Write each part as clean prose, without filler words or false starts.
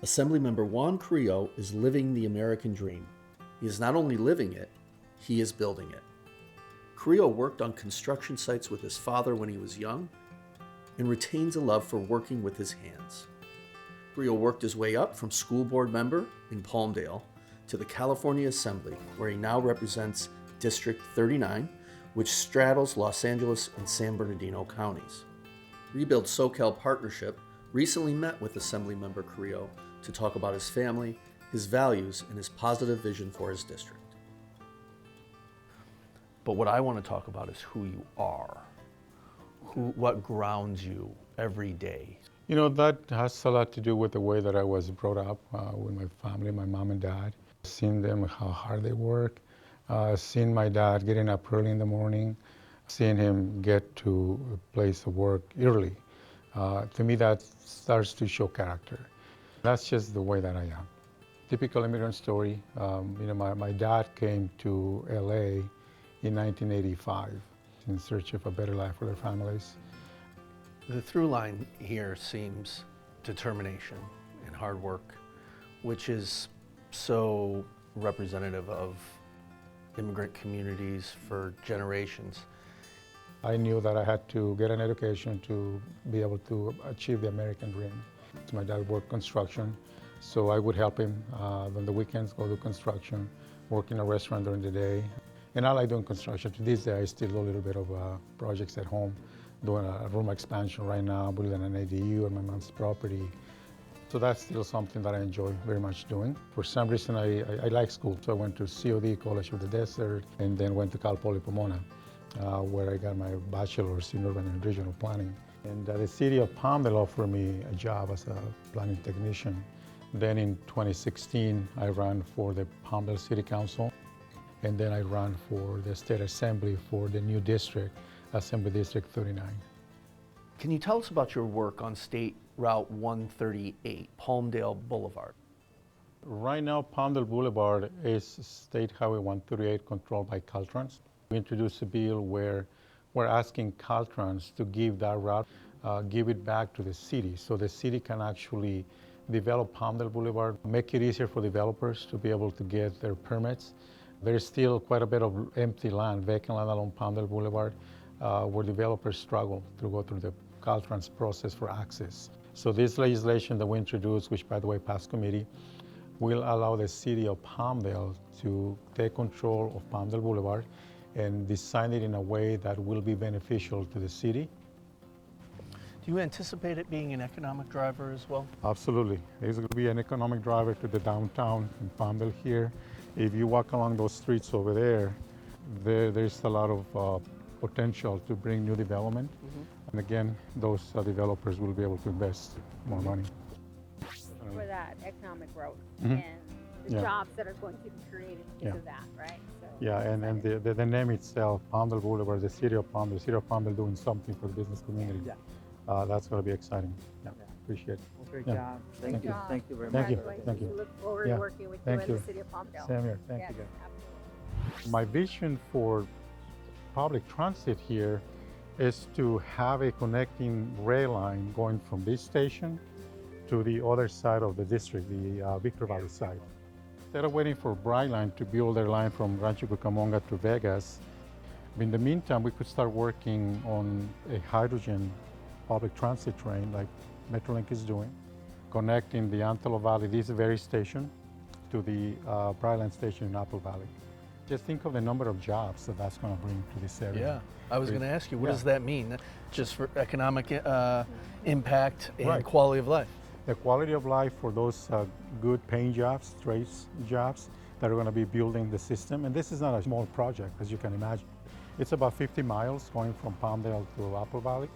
Assemblymember Juan Carrillo is living the American dream. He is not only living it, he is building it. Carrillo worked on construction sites with his father when he was young and retains a love for working with his hands. Carrillo worked his way up from school board member in Palmdale to the California Assembly, where he now represents District 39, which straddles Los Angeles and San Bernardino counties. ReBuild SoCal Partnership recently met with Assemblymember Carrillo to talk about his family, his values, and his positive vision for his district. But what I want to talk about is who you are, what grounds you every day. You know, that has a lot to do with the way that I was brought up with my family, my mom and dad. Seeing them, how hard they work, seeing my dad getting up early in the morning, seeing him get to a place of work early. To me, that starts to show character. That's just the way that I am. Typical immigrant story. My dad came to LA in 1985 in search of a better life for their families. The through line here seems determination and hard work, which is so representative of immigrant communities for generations. I knew that I had to get an education to be able to achieve the American dream. My dad worked construction, so I would help him on the weekends, go to construction, work in a restaurant during the day. And I like doing construction. To this day, I still do a little bit of projects at home, doing a room expansion right now, building an ADU on my mom's property. So that's still something that I enjoy very much doing. For some reason, I like school. So I went to COD, College of the Desert, and then went to Cal Poly Pomona, where I got my bachelor's in urban and regional planning. And the city of Palmdale offered me a job as a planning technician. Then in 2016, I ran for the Palmdale City Council. And then I ran for the State Assembly for the new district, Assembly District 39. Can you tell us about your work on State Route 138, Palmdale Boulevard? Right now, Palmdale Boulevard is State Highway 138 controlled by Caltrans. We introduced a bill where we're asking Caltrans to give that route, give it back to the city, so the city can actually develop Palmdale Boulevard, make it easier for developers to be able to get their permits. There's still quite a bit of empty land, vacant land along Palmdale Boulevard, where developers struggle to go through the Caltrans process for access. So this legislation that we introduced, which by the way passed committee, will allow the city of Palmdale to take control of Palmdale Boulevard and design it in a way that will be beneficial to the city. Do you anticipate it being an economic driver as well? Absolutely. It's going to be an economic driver to the downtown in Palmdale here. If you walk along those streets over there's a lot of potential to bring new development. And again, those developers will be able to invest more money. For that economic growth and the jobs that are going to be created because of that, right? So yeah, and the name itself, Palmdale Boulevard, the city of Palmdale doing something for the business community. That's going to be exciting. Appreciate it. Well, great job. Thank you. Thank you very much. Thank you. Congratulations. We look forward to working with you in the city of Palmdale. Same here. Thank you. Absolutely. My vision for public transit here is to have a connecting rail line going from this station to the other side of the district, the Victor Valley side. Instead of waiting for Brightline to build their line from Rancho Cucamonga to Vegas, in the meantime, we could start working on a hydrogen public transit train like Metrolink is doing, connecting the Antelope Valley, this very station, to the Brightline station in Apple Valley. Just think of the number of jobs that that's going to bring to this area. Yeah, I was going to ask you, what does that mean? Just for economic impact and quality of life? The quality of life for those good paying jobs, trade jobs that are going to be building the system. And this is not a small project, as you can imagine. It's about 50 miles going from Palmdale to Apple Valley.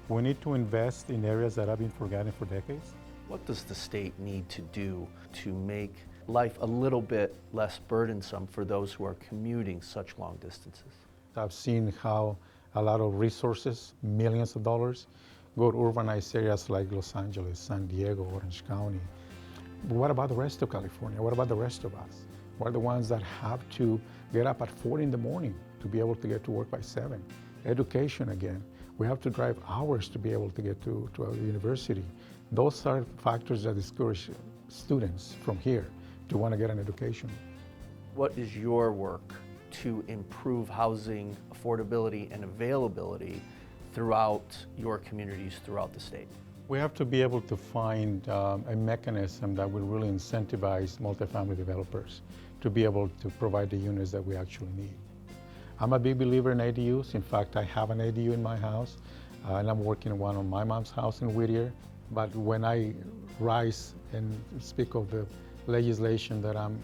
We need to invest in areas that have been forgotten for decades. What does the state need to do to make life a little bit less burdensome for those who are commuting such long distances? I've seen how a lot of resources, millions of dollars, go to urbanized areas like Los Angeles, San Diego, Orange County. But what about the rest of California? What about the rest of us? We're the ones that have to get up at 4 in the morning to be able to get to work by 7. Education again. We have to drive hours to be able to get to a university. Those are factors that discourage students from here to want to get an education. What is your work to improve housing affordability and availability throughout your communities throughout the state? We have to be able to find a mechanism that will really incentivize multifamily developers to be able to provide the units that we actually need. I'm a big believer in ADUs. In fact, I have an ADU in my house, and I'm working on one on my mom's house in Whittier. But when I rise and speak of the legislation that I'm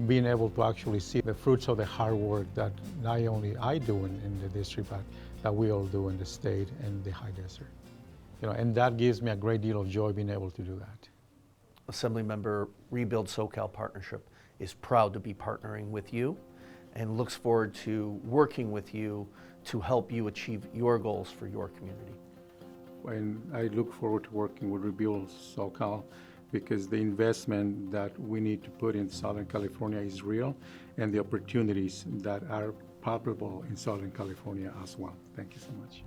being able to actually see the fruits of the hard work that not only I do in the district, but that we all do in the state and the high desert. And that gives me a great deal of joy being able to do that. Assemblymember ReBuild SoCal Partnership is proud to be partnering with you and looks forward to working with you to help you achieve your goals for your community. And I look forward to working with ReBuild SoCal because the investment that we need to put in Southern California is real, and the opportunities that are palpable in Southern California as well. Thank you so much.